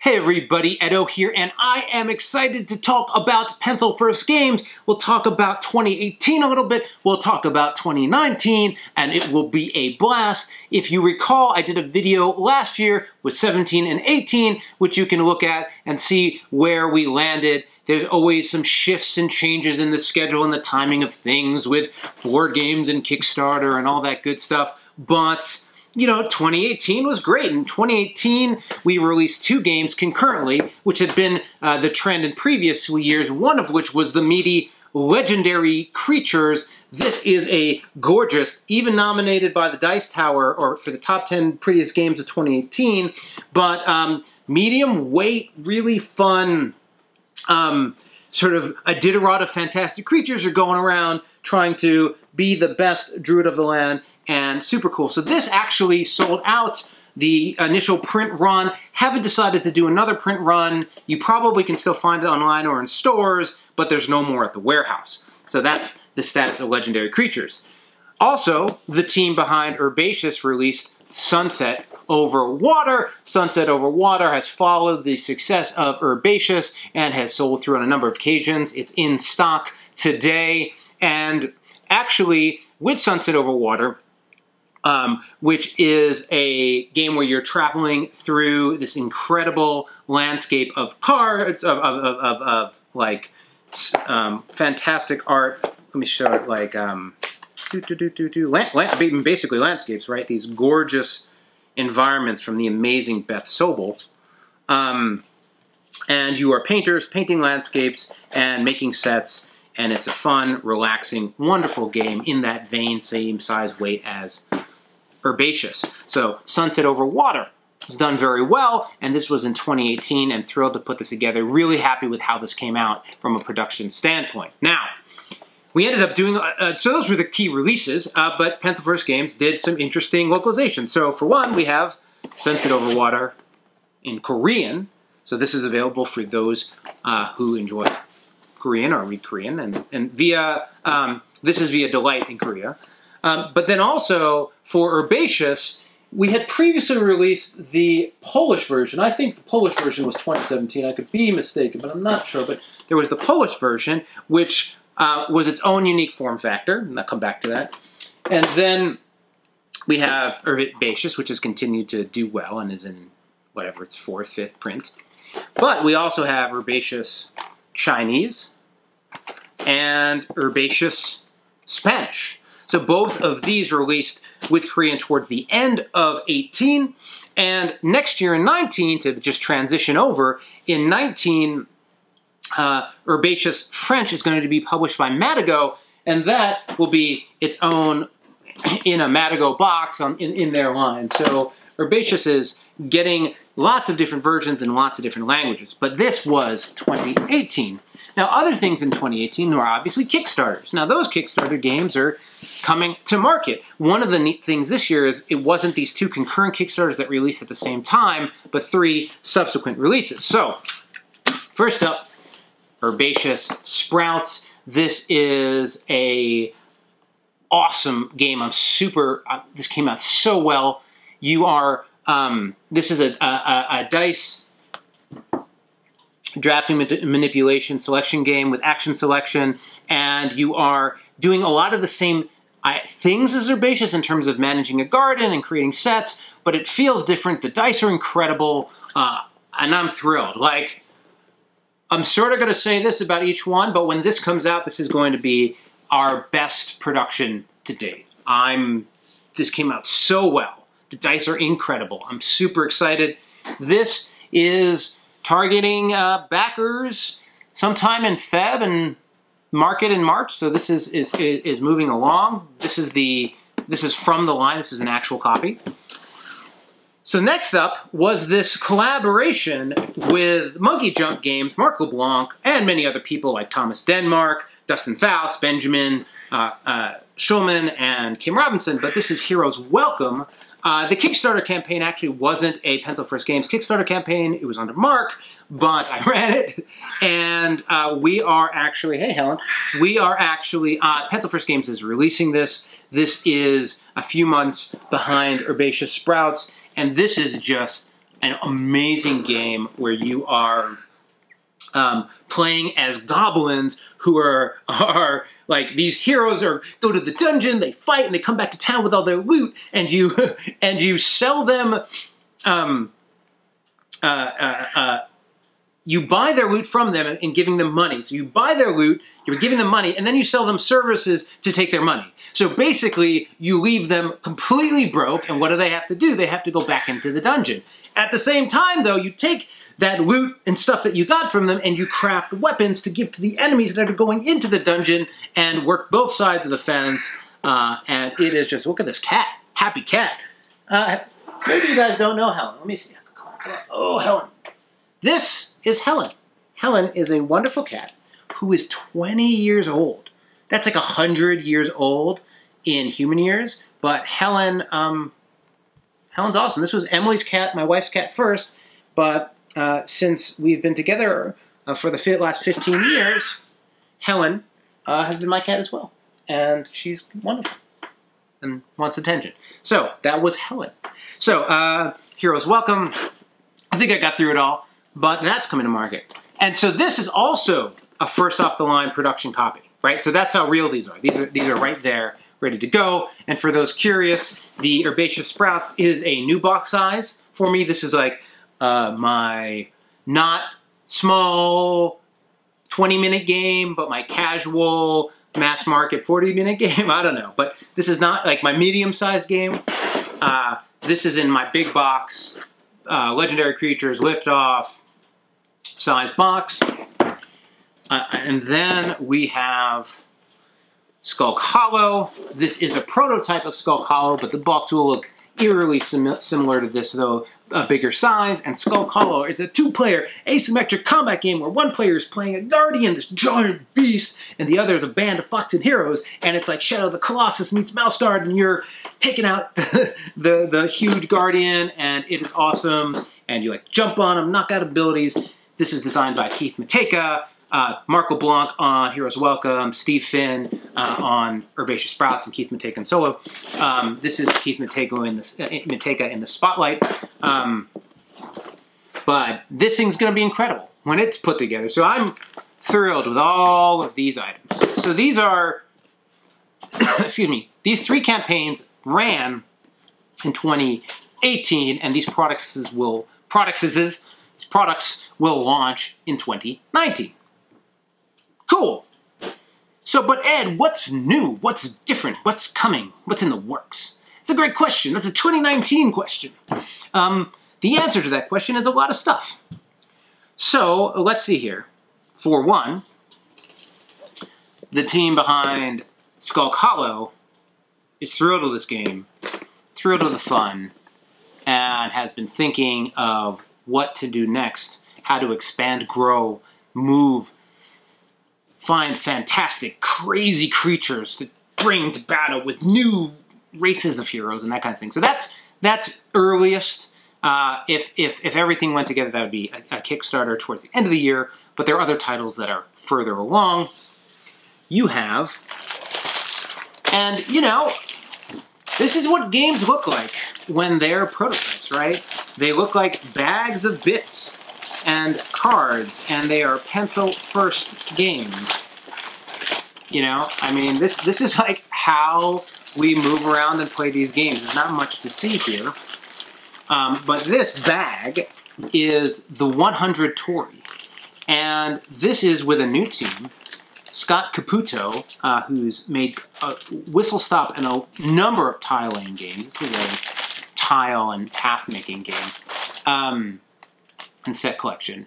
Hey everybody, Edo here, and I am excited to talk about Pencil First Games. We'll talk about 2018 a little bit, we'll talk about 2019, and it will be a blast. If you recall, I did a video last year with 17 and 18, which you can look at and see where we landed. There's always some shifts and changes in the schedule and the timing of things with board games and Kickstarter and all that good stuff, but you know, 2018 was great. In 2018, we released 2 games concurrently, which had been the trend in previous years, one of which was the meaty Legendary Creatures. This is a gorgeous, even nominated by the Dice Tower or for the top 10 prettiest games of 2018, but medium weight, really fun, sort of a Diderot of fantastic creatures are going around trying to be the best druid of the land. And super cool. So this actually sold out the initial print run. Haven't decided to do another print run. You probably can still find it online or in stores, but there's no more at the warehouse. So that's the status of Legendary Creatures. Also, the team behind Herbaceous released Sunset Over Water. Sunset Over Water has followed the success of Herbaceous and has sold through on a number of occasions. It's in stock today. And actually, with Sunset Over Water, which is a game where you're traveling through this incredible landscape of cards, like fantastic art. Let me show it, like basically landscapes, right? These gorgeous environments from the amazing Beth Sobel. And you are painters painting landscapes and making sets. And it's a fun, relaxing, wonderful game in that vein, same size, weight as Herbaceous. So Sunset Over Water was done very well, and this was in 2018, and thrilled to put this together. Really happy with how this came out from a production standpoint. Now, we ended up doing, so those were the key releases, but Pencil First Games did some interesting localization. So for one, we have Sunset Over Water in Korean. So this is available for those who enjoy Korean or read Korean, and via, this is via Delight in Korea. But then also, for Herbaceous, we had previously released the Polish version. I think the Polish version was 2017. I could be mistaken, but I'm not sure. But there was the Polish version, which was its own unique form factor, and I'll come back to that. And then we have Herbaceous, which has continued to do well and is in, whatever, its 4th, 5th print. But we also have Herbaceous Chinese and Herbaceous Spanish. So both of these released with Korean towards the end of 18, and next year in 19, to just transition over, in 19, Herbaceous French is going to be published by Madigo, and that will be its own in a Madigo box in their line. So Herbaceous is getting lots of different versions in lots of different languages, but this was 2018. Now, other things in 2018 are obviously Kickstarters. Now, those Kickstarter games are coming to market. One of the neat things this year is it wasn't these 2 concurrent Kickstarters that released at the same time, but 3 subsequent releases. So, first up, Herbaceous Sprouts. This is a awesome game. I'm super, this came out so well. You are, this is a dice drafting manipulation selection game with action selection, and you are doing a lot of the same things as Herbaceous in terms of managing a garden and creating sets, but it feels different. The dice are incredible, and I'm thrilled. Like, I'm sort of going to say this about each one, but when this comes out, this is going to be our best production to date. This came out so well. The dice are incredible. I'm super excited. This is targeting backers sometime in Feb and market in March. So this is moving along. This is from the line. This is an actual copy. So next up was this collaboration with Monkey Jump Games, Marc LeBlanc, and many other people like Thomas Denmark, Dustin Faust, Benjamin Schulman, and Kim Robinson. But this is Heroes Welcome. The Kickstarter campaign actually wasn't a Pencil First Games Kickstarter campaign. It was under Mark, but I ran it. And we are actually, hey Helen, we are actually, Pencil First Games is releasing this. This is a few months behind Herbaceous Sprouts, and this is just an amazing game where you are playing as goblins who are like these heroes go to the dungeon, they fight, and they come back to town with all their loot, and you and you sell them. You buy their loot from them and giving them money. So you buy their loot, you're giving them money, and then you sell them services to take their money. So basically, you leave them completely broke, and what do they have to do? They have to go back into the dungeon. At the same time, though, you take that loot and stuff that you got from them, and you craft weapons to give to the enemies that are going into the dungeon and work both sides of the fence. And it is just, look at this cat. Happy cat. Maybe you guys don't know Helen. Let me see. Oh, Helen. This is Helen. Helen is a wonderful cat who is 20 years old. That's like 100 years old in human years. But Helen, Helen's awesome. This was Emily's cat, my wife's cat first. But since we've been together for the last 15 years, Helen has been my cat as well. And she's wonderful and wants attention. So that was Helen. So Heroes Welcome. I think I got through it all. But that's coming to market. And so this is also a first-off-the-line production copy, right? So that's how real these are. These are right there, ready to go. And for those curious, the Herbaceous Sprouts is a new box size for me. This is like my not small 20-minute game, but my casual mass-market 40-minute game. I don't know. But this is not like my medium-sized game. This is in my big box, Legendary Creatures, Liftoff, size box. And then we have Skulk Hollow. This is a prototype of Skulk Hollow, but the box will look eerily similar to this, though a bigger size. And Skulk Hollow is a two-player asymmetric combat game where one player is playing a guardian, this giant beast, and the other is a band of foxen heroes. And it's like Shadow the Colossus meets Mouse Guard, and you're taking out the huge guardian, and it is awesome. And you like jump on them, knock out abilities. This is designed by Keith Mateka, Marco Blanc on Heroes Welcome, Steve Finn on Herbaceous Sprouts, and Keith Mateka in Solo. This is Keith Mateka in the spotlight. But this thing's going to be incredible when it's put together. So I'm thrilled with all of these items. So these are, excuse me, these 3 campaigns ran in 2018, and these products will launch in 2019. Cool. So, but Ed, what's new? What's different? What's coming? What's in the works? It's a great question. That's a 2019 question. The answer to that question is a lot of stuff. So, let's see here. For one, the team behind Skulk Hollow is thrilled with this game, thrilled with the fun, and has been thinking of what to do next, how to expand, grow, move, find fantastic, crazy creatures to bring to battle with new races of heroes and that kind of thing. So that's earliest. If everything went together, that would be a Kickstarter towards the end of the year. But there are other titles that are further along. You have, and you know, this is what games look like when they're prototypes, right? They look like bags of bits and cards, and they are pencil-first games. You know, I mean, this is like how we move around and play these games. There's not much to see here. But this bag is the 100 Torii. And this is with a new team, Scott Caputo, who's made Whistle Stop and a number of tile laying games. This is a tile and path-making game. And set collection.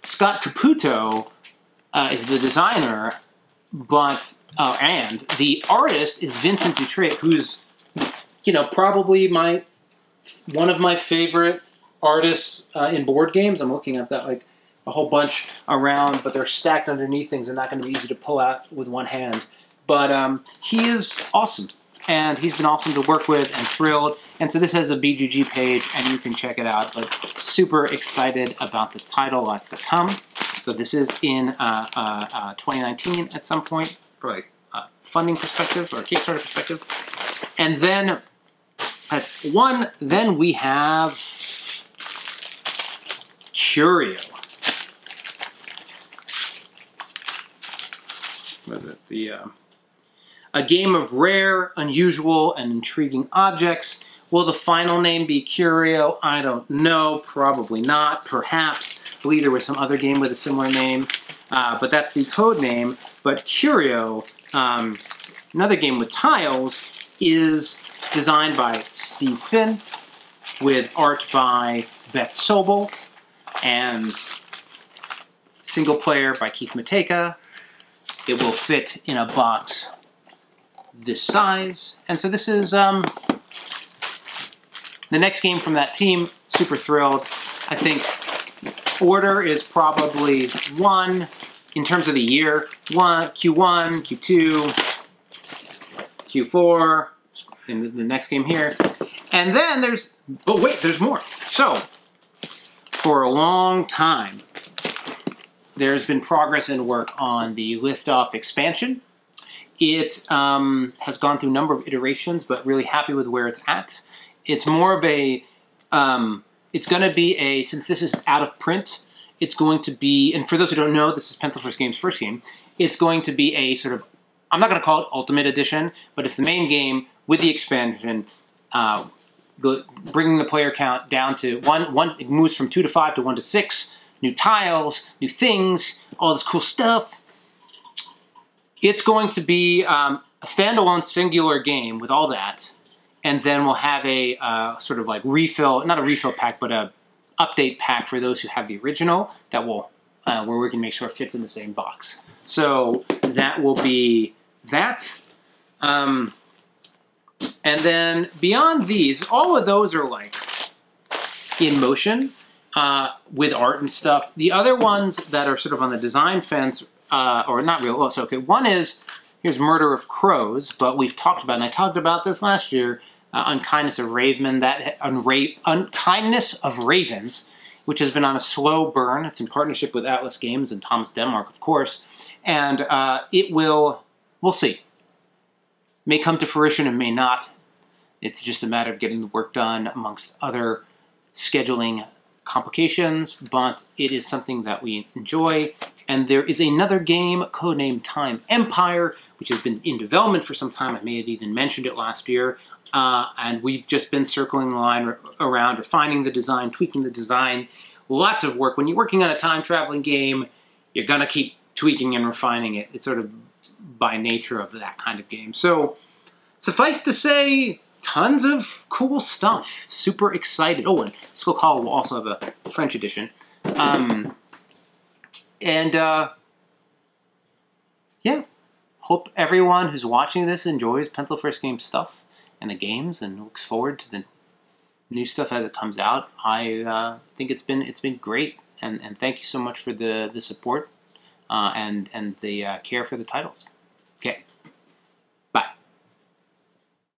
Scott Caputo is the designer, but and the artist is Vincent Dutrait, who's, you know, probably one of my favorite artists in board games. I'm looking, I've got like a whole bunch around, but they're stacked underneath things and not going to be easy to pull out with one hand. But he is awesome. And he's been awesome to work with and thrilled. And so this has a BGG page, and you can check it out. But super excited about this title. Lots to come. So this is in 2019 at some point, for like a funding perspective or a Kickstarter perspective. And then, as one, then we have Curio. Was it a game of rare, unusual, and intriguing objects. Will the final name be Curio? I don't know. Probably not. Perhaps. I believe there was some other game with a similar name, but that's the code name. But Curio, another game with tiles, is designed by Steve Finn, with art by Beth Sobel, and single player by Keith Mateka. It will fit in a box this size. And so this is the next game from that team. Super thrilled. I think order is probably 1 in terms of the year. Q1, Q2, Q4, in the next game here. And then there's, but wait, there's more. So, for a long time, there's been progress and work on the Liftoff expansion. It has gone through a number of iterations, but really happy with where it's at. It's more of a, it's going to be a, since this is out of print, it's going to be, and for those who don't know, this is Pencil First Game's first game, it's going to be a sort of, I'm not going to call it Ultimate Edition, but it's the main game with the expansion, bringing the player count down to one. It moves from 2 to 5 to 1 to 6, new tiles, new things, all this cool stuff. It's going to be a standalone singular game with all that, and then we'll have a sort of like refill, not a refill pack, but a update pack for those who have the original that will, where we can make sure it fits in the same box. So that will be that. And then beyond these, all of those are like in motion with art and stuff. The other ones that are sort of on the design fence, or not real, so okay, one is, here's Murder of Crows, but we've talked about, and I talked about this last year, Unkindness of Unkindness of Ravens, which has been on a slow burn. It's in partnership with Atlas Games and Thomas Denmark, of course, and it will, we'll see. May come to fruition and may not. It's just a matter of getting the work done amongst other scheduling complications, but it is something that we enjoy. And there is another game, codenamed Time Empire, which has been in development for some time. I may have even mentioned it last year. And we've just been circling the line around, refining the design, tweaking the design. Lots of work. When you're working on a time-traveling game, you're going to keep tweaking and refining it. It's sort of by nature of that kind of game. So, suffice to say, tons of cool stuff. Super excited. Oh, and Skulk Hollow will also have a French edition. Yeah, hope everyone who's watching this enjoys Pencil First Game stuff and the games, and looks forward to the new stuff as it comes out. I think it's been great, and thank you so much for the support and the care for the titles. Okay.